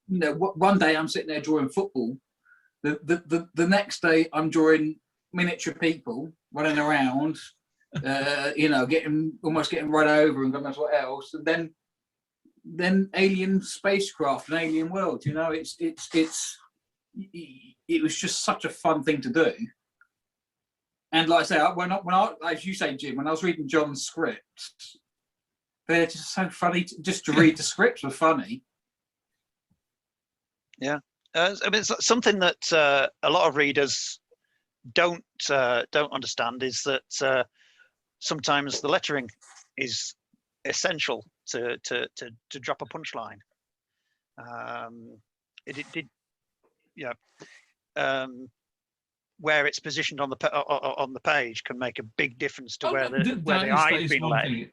You know, one day I'm sitting there drawing football. The next day I'm drawing miniature people running around, almost getting run over and God knows what else. And then alien spacecraft and alien world. You know, it was just such a fun thing to do. And like I say, when I as you say, Jim, when I was reading John's scripts, they're just so funny. Just to read the scripts were funny. Yeah, I mean, it's something that a lot of readers don't understand is that sometimes the lettering is essential to drop a punchline. Where it's positioned on the page can make a big difference to where the eye's been led.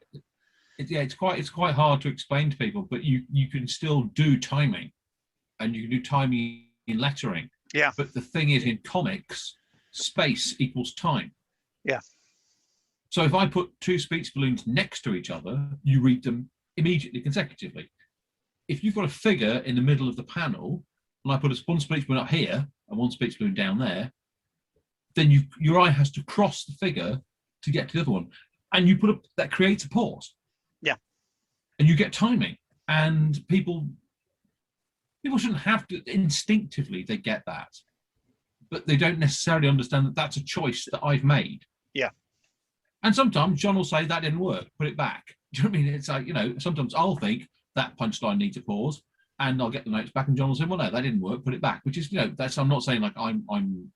It's quite hard to explain to people, but you can still do timing. And you can do timing in lettering. Yeah. But the thing is, in comics, space equals time. Yeah. So if I put two speech balloons next to each other, you read them immediately consecutively. If you've got a figure in the middle of the panel, and I put one speech balloon up here and one speech balloon down there, then your eye has to cross the figure to get to the other one. And that creates a pause. Yeah. And you get timing. And people shouldn't have to, instinctively they get that, but they don't necessarily understand that that's a choice that I've made. Yeah. And sometimes John will say that didn't work, put it back. Do you know what I mean? It's like, sometimes I'll think that punchline needs a pause and I'll get the notes back and John will say, well, no, that didn't work, put it back, which is, I'm not saying like I'm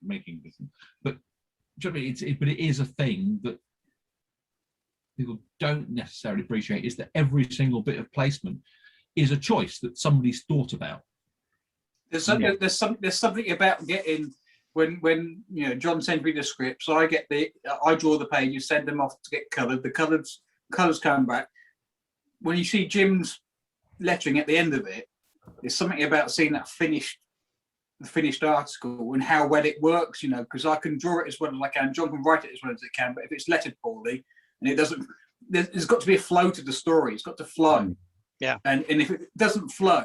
making this, but do you know what I mean? But it is a thing that people don't necessarily appreciate, is that every single bit of placement is a choice that somebody's thought about. There's something about getting when John sends me the scripts. I draw the pages, send them off to get coloured. The colours come back. When you see Jim's lettering at the end of it, there's something about seeing that the finished article and how well it works. Because I can draw it as well as I can. John can write it as well as it can. But if it's lettered poorly and it doesn't, there's got to be a flow to the story. It's got to flow. Yeah. And if it doesn't flow,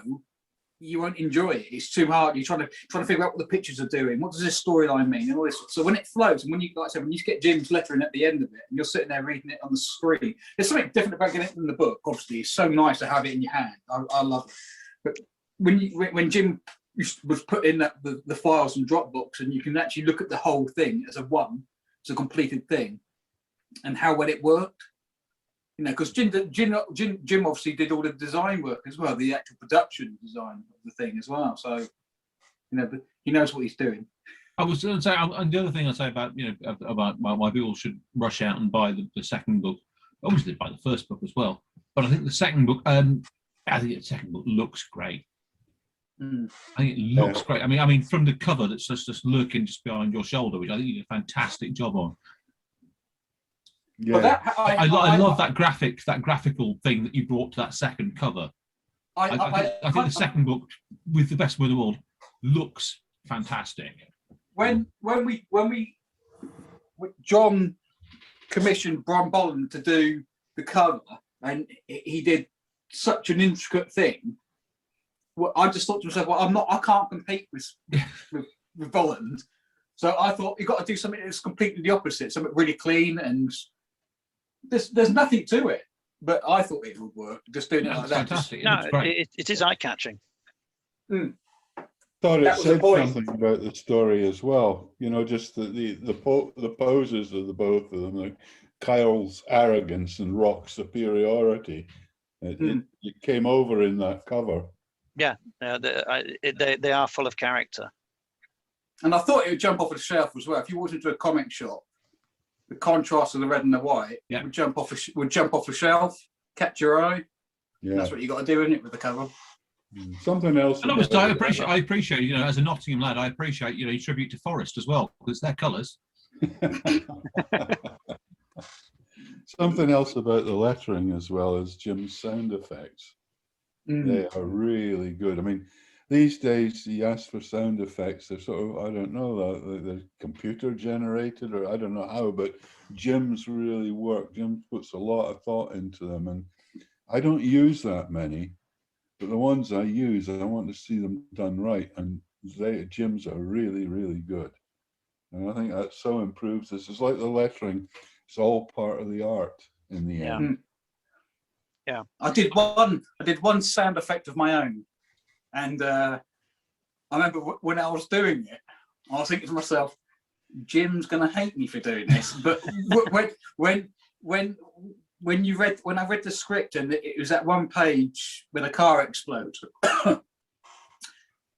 you won't enjoy it. It's too hard. You're trying to figure out what the pictures are doing. What does this storyline mean? And all this. So when it flows, and when you get Jim's lettering at the end of it, and you're sitting there reading it on the screen, there's something different about getting it in the book. Obviously, it's so nice to have it in your hand. I love it. But when Jim was putting the files in Dropbox, and you can actually look at the whole thing as a completed thing, and how well it worked. Because Jim obviously did all the design work as well, the actual production design of the thing as well. So, but he knows what he's doing. I was going to say, and the other thing I say about why people should rush out and buy the second book. Obviously, buy the first book as well, but I think the second book, looks great. I think it looks great. I mean, from the cover that's just lurking just behind your shoulder, which I think you did a fantastic job on. Yeah, I love that graphical thing that you brought to that second cover. I think the second book, with the best word in the world, looks fantastic. When John commissioned Bron Bolland to do the cover, and he did such an intricate thing, I just thought to myself, well, I can't compete with Bolland. So I thought you've got to do something that's completely the opposite, something really clean, and there's nothing to it. But I thought it would work, just doing it like that. Fantastic. It No, looks great. it is eye-catching. Thought it That was the said point. something about the story as well. You know, just the poses of the both of them, like Kyle's arrogance and Rock's superiority. It came over in that cover. Yeah, they are full of character. And I thought it would jump off the shelf as well. If you walked into a comic shop, the contrast of the red and the white would jump off the shelf, catch your eye. Yeah, That's what you got to do, isn't it, with the cover? Something else. And obviously, I appreciate, you know, as a Nottingham lad, I appreciate, you know, your tribute to Forest as well, because their colours. Something else about the lettering as well as Jim's sound effects. They are really good. I mean, these days you ask for sound effects, they're sort of, I don't know, they're computer generated, or I don't know how, but Jim's really work. Jim puts a lot of thought into them, and I don't use that many, but the ones I use, I want to see them done right, and Jim's are really, really good. And I think that so improves this. It's like the lettering, it's all part of the art in the end. Yeah. I did one sound effect of my own, and I remember when I was doing it, I was thinking to myself, Jim's going to hate me for doing this. But when I read the script, and it was that one page where the car explodes,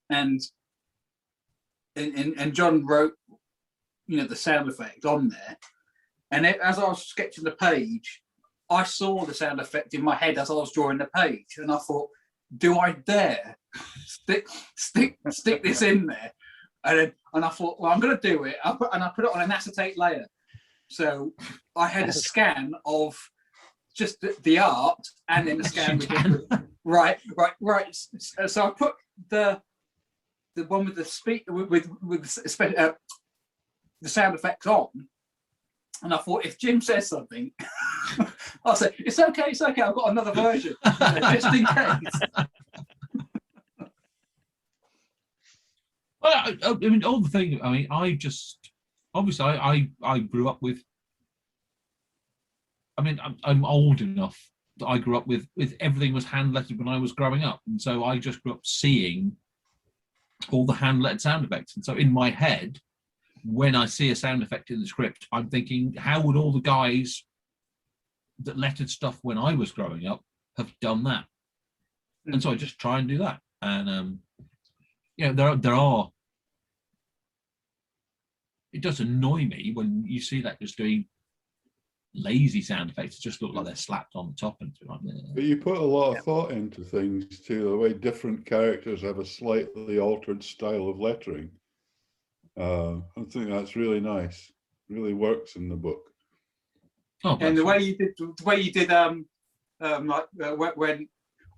and John wrote, you know, the sound effect on there, and as I was sketching the page, I saw the sound effect in my head as I was drawing the page, and I thought, do I dare stick this in there? And I thought, well, I'm going to do it. I put it on an acetate layer. So I had a scan of just the art, and then the scan right. So I put the one with the speak with the sound effects on, and I thought, if Jim says something, I'll say, it's okay, I've got another version, just in case. Well, I mean, all the thing. I mean, I grew up with. I mean, I'm old enough that I grew up with everything was hand lettered when I was growing up, and so I just grew up seeing all the hand lettered sound effects. And so in my head, when I see a sound effect in the script, I'm thinking, how would all the guys that lettered stuff when I was growing up have done that? And so I just try and do that. And you know, there are. It does annoy me when you see that just doing lazy sound effects. It just look like they're slapped on the top and like. But you put a lot of thought into things too. The way different characters have a slightly altered style of lettering. I think that's really nice. Really works in the book. Oh, and the way you did when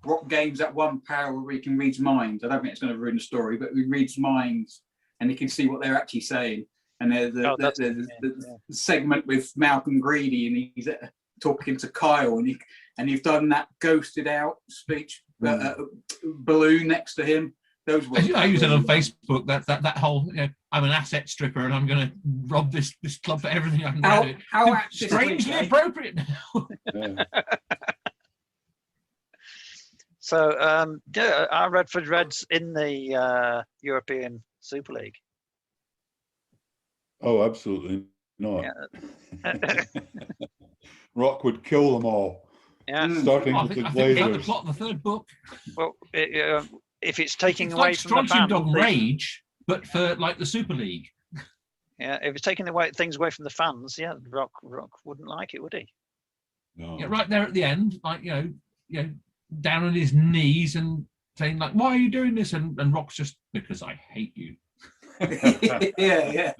Rock gains that one power where he can read minds. I don't think it's going to ruin the story, but he reads minds and he can see what they're actually saying. And there's the segment with Malcolm Greedy, and he's talking to Kyle, and you've done that ghosted out speech balloon next to him. Those were I use it on Facebook. That whole, you know, I'm an asset stripper and I'm going to rob this club for everything I can do. How strangely appropriate now. So are Redford Reds in the European Super League? Oh, absolutely not. Yeah. Rock would kill them all. Yeah. Starting I with think the we have the Glazers. plot of the third book. Well, if it's taking It's away like from the Strontium fans, Dog Rage, but for like the Super League. yeah, if it's taking away things away from the fans, yeah, Rock wouldn't like it, would he? No. Yeah, right there at the end, like you know, down on his knees and saying like, "Why are you doing this?" And Rock's just, because I hate you. yeah.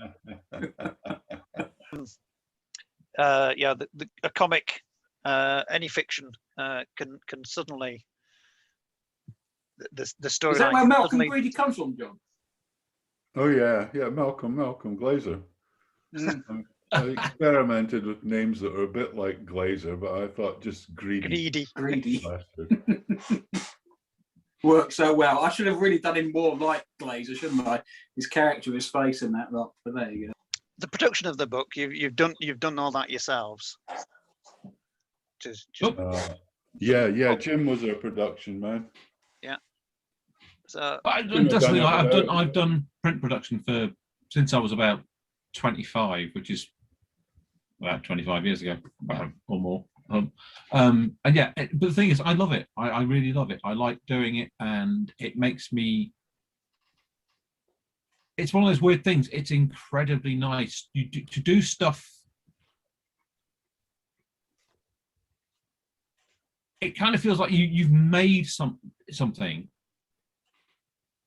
A comic, any fiction can suddenly the story. Is that where Malcolm Greedy comes from, John? Oh yeah, Malcolm Glazer. I experimented with names that were a bit like Glazer, but I thought just greedy. Greedy. Bastard. worked so well. I should have really done him more like Glazer, shouldn't I? His character, his face, and that lot. But there you go. The production of the book, you've done all that yourselves. Just Yeah. Jim was our production man. so I've done print production since I was about 25, which is about 25 years ago, or more. And yeah, but the thing is, I love it. I really love it. I like doing it, and it makes me. It's one of those weird things. It's incredibly nice to do stuff. It kind of feels like you've made something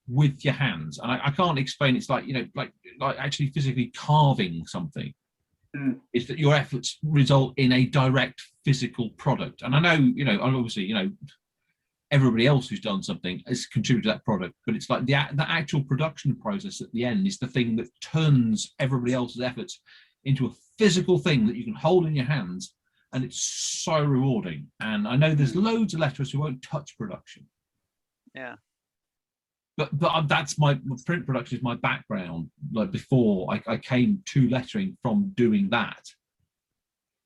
with your hands, and I can't explain. It's like, like actually physically carving something. Is that your efforts result in a direct physical product? And I know, obviously, everybody else who's done something has contributed to that product, but it's like the actual production process at the end is the thing that turns everybody else's efforts into a physical thing that you can hold in your hands, and it's so rewarding. And I know there's loads of letterers who won't touch production. Yeah. But that's my print production is my background. Like before, I came to lettering from doing that,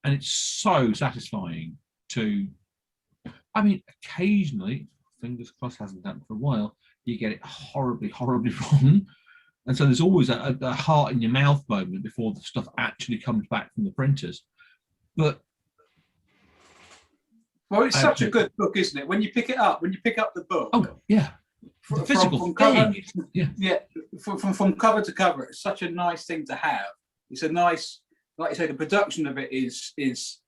and it's so satisfying to. I mean, occasionally, fingers crossed, hasn't happened for a while. You get it horribly, horribly wrong, and so there's always a heart in your mouth moment before the stuff actually comes back from the printers. But well, it's such a good book, isn't it? When you pick up the book. Oh yeah. From cover, from cover to cover, it's such a nice thing to have. It's a nice, like you say, the production of it is it's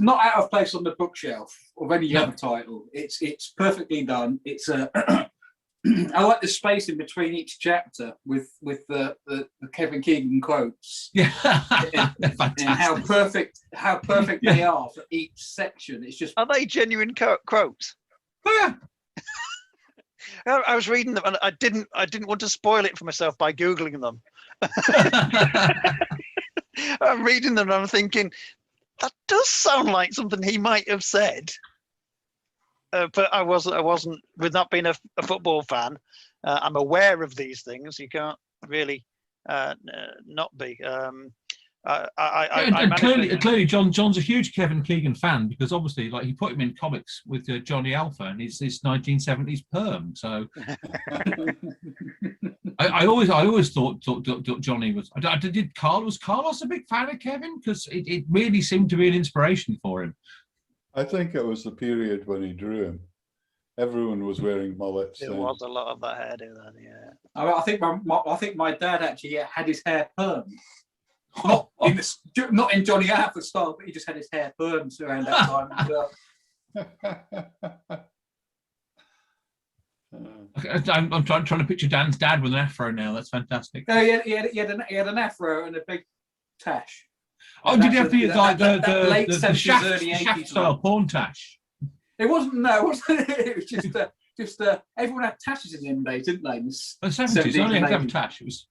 not out of place on the bookshelf of any other title. It's perfectly done. It's a I like the space in between each chapter with the Kevin Keegan quotes. Yeah, and how perfect they are for each section. It's just, are they genuine quotes? Yeah. I was reading them, and I didn't want to spoil it for myself by googling them. I'm reading them, and I'm thinking that does sound like something he might have said. But I wasn't. With not being a football fan, I'm aware of these things. You can't really not be. Clearly, John's a huge Kevin Keegan fan, because obviously, like, he put him in comics with Johnny Alpha and his 1970s perm. So I always thought Johnny was. Was Carlos a big fan of Kevin? Because it really seemed to be an inspiration for him. I think it was the period when he drew him. Everyone was wearing mullets. There was a lot of that hairdo then, yeah. I think my dad actually had his hair perm. Not in Johnny Alpha style, but he just had his hair permed around that time as well. I'm trying to picture Dan's dad with an afro now. That's fantastic. No, he had an afro and a big tash. Oh, did he have the late 70s, shaft, early 80s shaft style porn tash? It wasn't. No, it wasn't. It was just everyone had tashes in the end days, didn't they? In the 70s, only had to have a tash. It was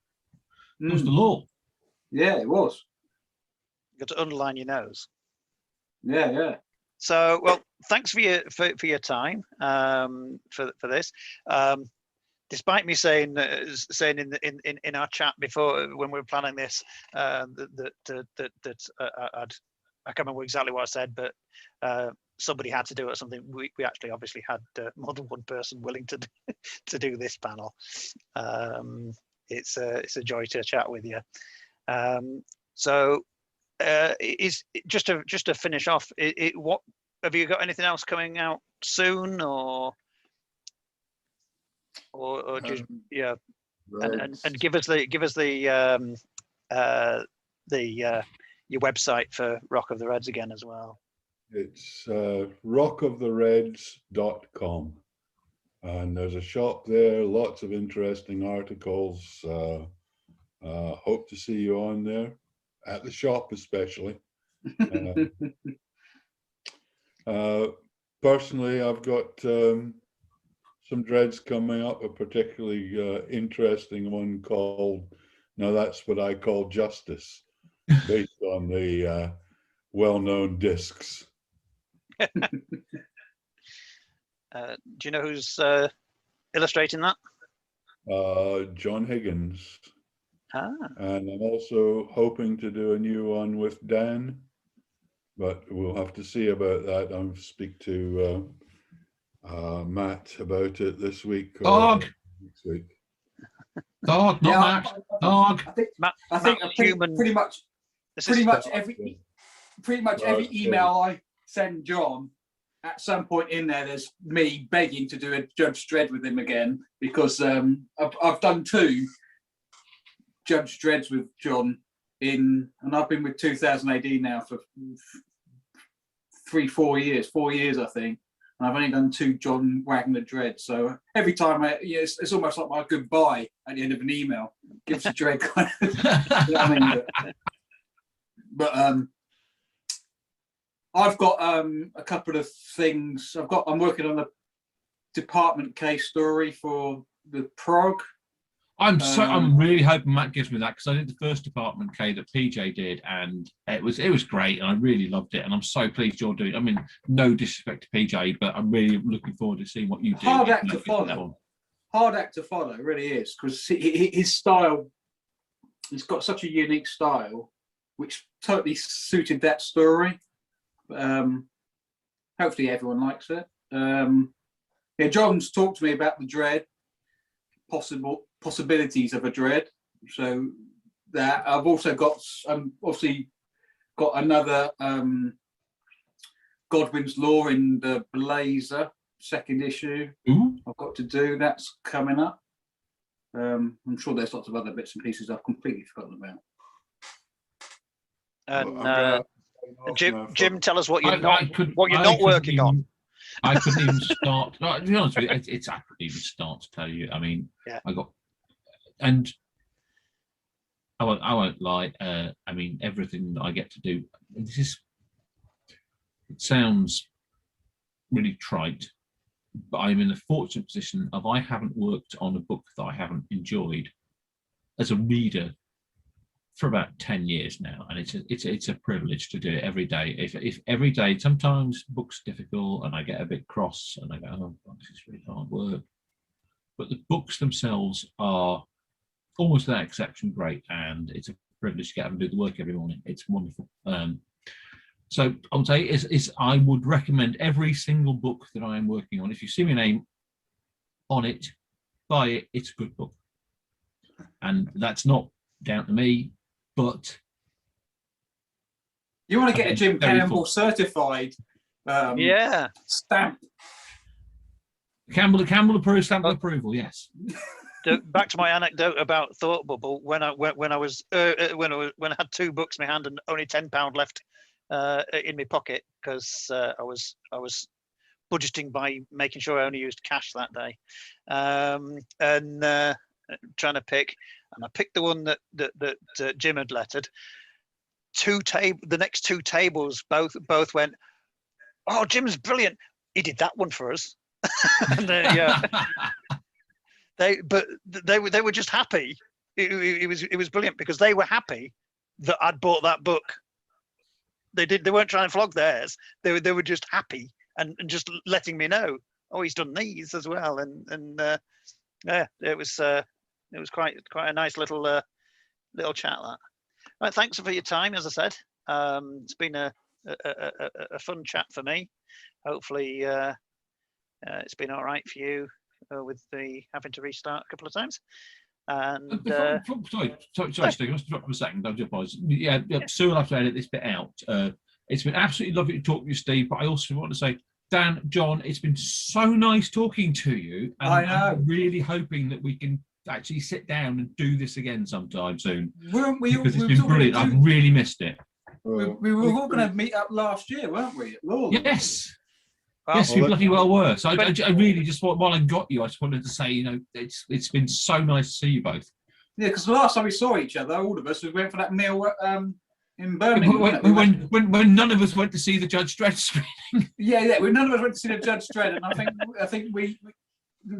the law. Yeah, it was. You got to underline your nose. Yeah. So, well, thanks for your time for this. Despite me saying in our chat before, when we were planning this, that I can't remember exactly what I said, but somebody had to do it or something. We actually obviously had more than one person willing to do this panel. It's a joy to chat with you. So is just to finish off, what have you got anything else coming out soon, or just and give us the your website for Rock of the Reds again as well. It's rockofthereds.com, and there's a shop there, lots of interesting articles. Hope to see you on there, at the shop especially. Personally, I've got some dreads coming up, a particularly interesting one called, now that's what I call Justice, based on the well-known discs. Do you know who's illustrating that? John Higgins. Ah, And I'm also hoping to do a new one with Dan, but we'll have to see about that. I'll speak to Matt about it this week or Dog. next week. Dog, not Matt. Dog. I think Matt's pretty human much assistant. pretty much every email I send John, at some point in there's me begging to do a Judge Dredd with him again, because I've done 2 Judge Dredds with John and I've been with 2000 AD now for 4 years I think, and I've only done 2 John Wagner Dredds. So every time it's almost like my goodbye at the end of an email. Gives a dread kind of. You know what I mean? But I've got a couple of things. I'm working on a department case story for the prog. I'm really hoping Matt gives me that, because I did the first department K that PJ did, and it was great, and I really loved it, and I'm so pleased you're doing it. I mean, no disrespect to PJ, but I'm really looking forward to seeing what you do. Hard act to follow. Hard act to follow, it really is, because his style, he's got such a unique style, which totally suited that story. Hopefully everyone likes it. Yeah, John's talked to me about the Dredd, possibilities of a Dredd. So that I've also got obviously got another Godwin's Law in the Blazer 2nd issue. Ooh. I've got to do. That's coming up. I'm sure there's lots of other bits and pieces I've completely forgotten about. And Jim, tell us what you're not working on. I couldn't even start. No, to be honest with you, I couldn't even start to tell you. I mean, yeah. I won't lie. I mean, everything that I get to do. It sounds really trite, but I'm in a fortunate position of I haven't worked on a book that I haven't enjoyed as a reader for about 10 years now, and it's a privilege to do it every day. If every day, sometimes books are difficult and I get a bit cross and I go, oh, this is really hard work, but the books themselves are almost without exception great, and it's a privilege to get up and do the work every morning. It's wonderful. So I would say I would recommend every single book that I am working on. If you see my name on it, buy it. It's a good book, and that's not down to me. But you want to get a Jim Campbell certified stamp. Campbell approved, stamp of approval, yes. Back to my anecdote about Thought Bubble. When I had 2 books in my hand and only £10 left in my pocket, because I was budgeting by making sure I only used cash that day, and trying to pick. And I picked the one that Jim had lettered. The next 2 tables both went, oh, Jim's brilliant. He did that one for us. And they were just happy. It was brilliant, because they were happy that I'd bought that book. They weren't trying to flog theirs. They were just happy and just letting me know, oh, he's done these as well. And yeah, it was quite a nice little chat. That. Right, thanks for your time. As I said, it's been a fun chat for me. Hopefully, it's been all right for you with the having to restart a couple of times. And sorry, Steve. Let's drop for a second. I do apologise. Yeah, Sue will have to edit this bit out. It's been absolutely lovely to talk to you, Steve. But I also want to say, Dan, John, it's been so nice talking to you. And I know. I'm really hoping that we can actually sit down and do this again sometime soon. Because it's been brilliant. I've really missed it. We were all going to meet up last year, weren't we? Yes. Yes, we bloody well were. So I really just while I got you, I just wanted to say, it's been so nice to see you both. Yeah, because the last time we saw each other, all of us, we went for that meal in Birmingham. When none of us went to see the Judge Dredd screening. Yeah. None of us went to see the Judge Dredd, and I think we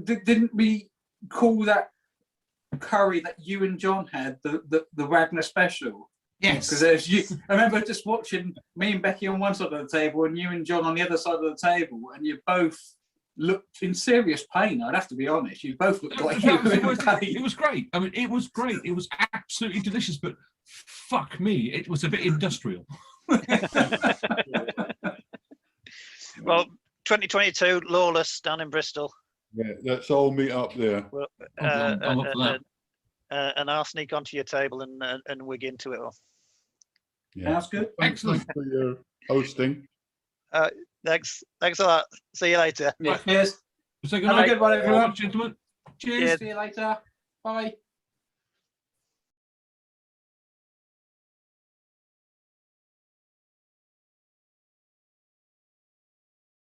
didn't we call that curry that you and John had the Wagner special. Yes. Because I remember just watching me and Becky on one side of the table and you and John on the other side of the table, and you both looked in serious pain. I'd have to be honest. You both looked like you were in pain. It was great. I mean, it was great. It was absolutely delicious, but fuck me, it was a bit industrial. Well, 2022, Lawless down in Bristol. Yeah, let's all meet up there. Well, I'm up for that. and I'll sneak onto your table and wig into it all. Yeah. That's good. Excellent. Thanks for your hosting. Thanks a lot. See you later. Yeah, cheers. So Have a good one, everyone. gentlemen. Cheers. See you later. Bye.